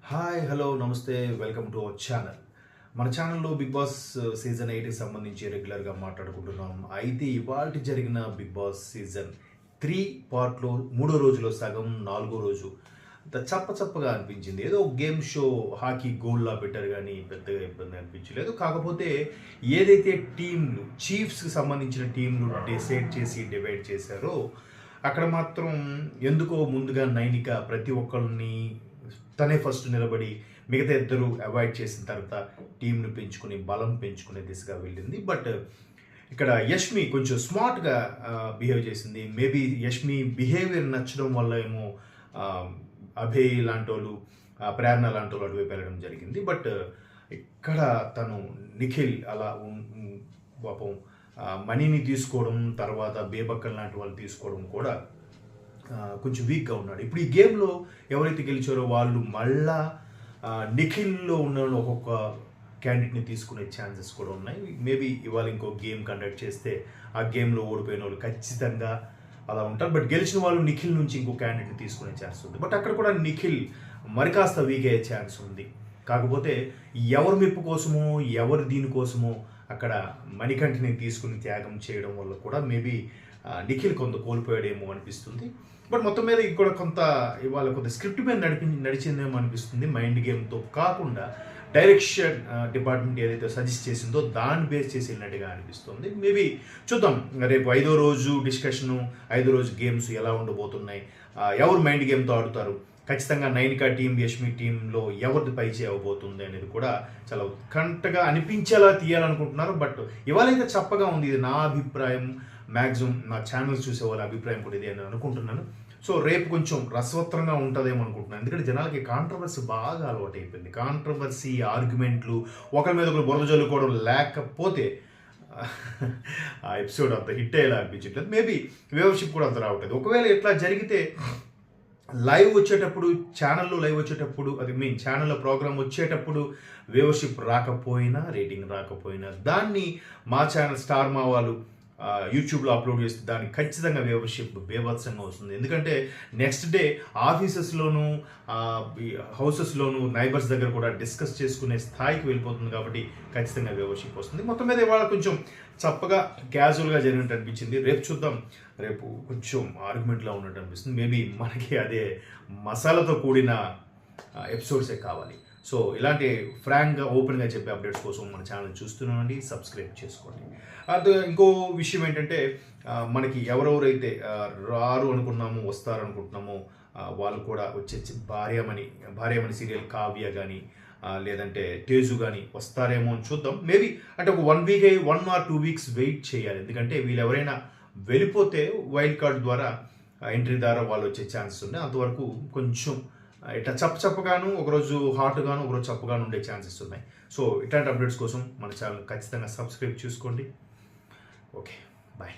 Hi hello నమస్తే welcome to our channel. మన ఛానల్లో బిగ్ బాస్ సీజన్ 8కి సంబంధించి రెగ్యులర్గా మాట్లాడుకుంటున్నాం. అయితే ఇవాళ జరిగిన బిగ్ బాస్ సీజన్ 3 పార్ట్లో 3వ రోజులో సగం 4వ రోజు అంత చప్పగా అనిపించింది. ఏదో గేమ్ షో హాకీ గోల్లా పెట్టారు కానీ పెద్దగా ఇబ్బంది అనిపించలేదు. కాకపోతే ఏదైతే టీంలు చీఫ్స్కి సంబంధించిన టీంలు డిసైడ్ చేసి డివైడ్ చేశారో అక్కడ మాత్రం ఎందుకో ముందుగా నైనిక ప్రతి ఒక్కరిని తనే ఫస్ట్ నిలబడి మిగతా ఇద్దరు అవాయిడ్ చేసిన తర్వాత టీంను పెంచుకుని బలం పెంచుకునే దిశగా వెళ్ళింది. బట్ ఇక్కడ యష్మి కొంచెం స్మార్ట్గా బిహేవ్ చేసింది. మేబీ యష్మి బిహేవియర్ నచ్చడం వల్ల ఏమో అభయ్ లాంటి వాళ్ళు ప్రేరణ లాంటి వాళ్ళు అటువైపు వెళ్ళడం జరిగింది. బట్ ఇక్కడ తను నిఖిల్ అలా పాపం మనీని తీసుకోవడం, తర్వాత బేబక్కల్ లాంటి వాళ్ళు తీసుకోవడం కూడా కొంచెం వీక్గా ఉన్నాడు. ఇప్పుడు ఈ గేమ్లో ఎవరైతే గెలిచారో వాళ్ళు మళ్ళా నిఖిల్లో ఉన్న ఒక్కొక్క క్యాండిడేట్ని తీసుకునే ఛాన్సెస్ కూడా ఉన్నాయి. మేబీ ఇవాళ ఇంకో గేమ్ కండక్ట్ చేస్తే ఆ గేమ్లో ఓడిపోయిన వాళ్ళు ఖచ్చితంగా అలా ఉంటారు. బట్ గెలిచిన వాళ్ళు నిఖిల్ నుంచి ఇంకో క్యాండిడేట్ని తీసుకునే ఛాన్స్ ఉంది. బట్ అక్కడ కూడా నిఖిల్ మరి కాస్త వీక్ అయ్యే ఛాన్స్ ఉంది. కాకపోతే ఎవరి మెప్పు కోసమో ఎవరి దీనికోసమో అక్కడ మణికంఠని తీసుకుని త్యాగం చేయడం వల్ల కూడా మేబీ నిఖిల్ కొంత కోల్పోయాడేమో అనిపిస్తుంది. బట్ మొత్తం మీద ఇది కూడా కొంత ఇవాళ కొంత స్క్రిప్ట్ మీద నడిచిందేమో అనిపిస్తుంది. మైండ్ గేమ్తో కాకుండా డైరెక్షన్ డిపార్ట్మెంట్ ఏదైతే సజెస్ట్ చేసిందో దాన్ని బేస్ చేసి వెళ్ళినట్టుగా అనిపిస్తుంది. మేబీ చూద్దాం రేపు 5వ రోజు డిస్కషను, 5వ రోజు గేమ్స్ ఎలా ఉండబోతున్నాయి, ఎవరు మైండ్ గేమ్తో ఆడుతారు, ఖచ్చితంగా నైనికా టీం యష్మి టీంలో ఎవరిది పై చేయబోతుంది అనేది కూడా చాలా ఉత్కంఠగా అనిపించేలా తీయాలనుకుంటున్నారు. బట్ ఇవాళైతే చప్పగా ఉంది. ఇది నా అభిప్రాయం. మ్యాక్సిమం నా ఛానల్స్ చూసే వాళ్ళ అభిప్రాయం కూడా ఇది అని అనుకుంటున్నాను. సో రేపు కొంచెం రసవత్రంగా ఉంటుందేమో అనుకుంటున్నాను. ఎందుకంటే జనాలకి కాంట్రవర్సీ బాగా అలవాటు అయిపోయింది. కాంట్రవర్సీ, ఆర్గ్యుమెంట్లు, ఒకరి మీద ఒకరు బురద జల్లుకోవడం లేకపోతే ఆ ఎపిసోడ్ అంత హిట్ అయ్యేలా అనిపించట్లేదు. మేబీ వ్యూవర్షిప్ కూడా అంత రావట్లేదు. ఒకవేళ ఇట్లా జరిగితే లైవ్ వచ్చేటప్పుడు, ఛానల్లో లైవ్ వచ్చేటప్పుడు, ఛానల్లో ప్రోగ్రామ్ వచ్చేటప్పుడు వ్యూవర్షిప్ రాకపోయినా, రేటింగ్ రాకపోయినా దాన్ని మా ఛానల్ స్టార్ మా వాళ్ళు యూట్యూబ్లో అప్లోడ్ చేస్తే దానికి ఖచ్చితంగా వ్యూవర్షిప్ బేభత్సంగా వస్తుంది. ఎందుకంటే నెక్స్ట్ డే ఆఫీసెస్లోనూ హౌసెస్లోనూ నైబర్స్ దగ్గర కూడా డిస్కస్ చేసుకునే స్థాయికి వెళ్ళిపోతుంది. కాబట్టి ఖచ్చితంగా వ్యూవర్షిప్ వస్తుంది. మొత్తం మీద ఇవాళ కొంచెం చప్పగా క్యాజువల్గా జరిగినట్టు అనిపించింది. రేపు చూద్దాం. రేపు కొంచెం ఆర్గ్యుమెంట్లో ఉన్నట్టు అనిపిస్తుంది. మేబీ మనకి అదే మసాలాతో కూడిన ఎపిసోడ్సే కావాలి. సో ఇలాంటి ఫ్రాంక్గా ఓపెన్గా చెప్పే అప్డేట్స్ కోసం మన ఛానల్ చూస్తున్నామండి. సబ్స్క్రైబ్ చేసుకోండి. అది ఇంకో విషయం ఏంటంటే మనకి ఎవరెవరైతే రారు అనుకున్నామో, వస్తారు అనుకుంటున్నామో వాళ్ళు కూడా వచ్చే భార్యమణి సీరియల్ కావ్య కానీ లేదంటే తేజు కానీ వస్తారేమో అని చూద్దాం. మేబీ అంటే ఒక 1 వీక్ 1 or 2 weeks వెయిట్ చేయాలి. ఎందుకంటే వీళ్ళు ఎవరైనా వెళ్ళిపోతే వైల్డ్ కార్డ్ ద్వారా ఎంట్రీ ద్వారా వాళ్ళు వచ్చే ఛాన్సెస్ ఉన్నాయి. అంతవరకు కొంచెం ఇట్లా చప్పగాను, ఒకరోజు హాట్గాను, ఒకరోజు చప్పగాను ఉండే ఛాన్సెస్ ఉన్నాయి. సో ఇట్లాంటి అప్డేట్స్ కోసం మన ఛానల్ ఖచ్చితంగా సబ్స్క్రైబ్ చేసుకోండి. Okay, bye.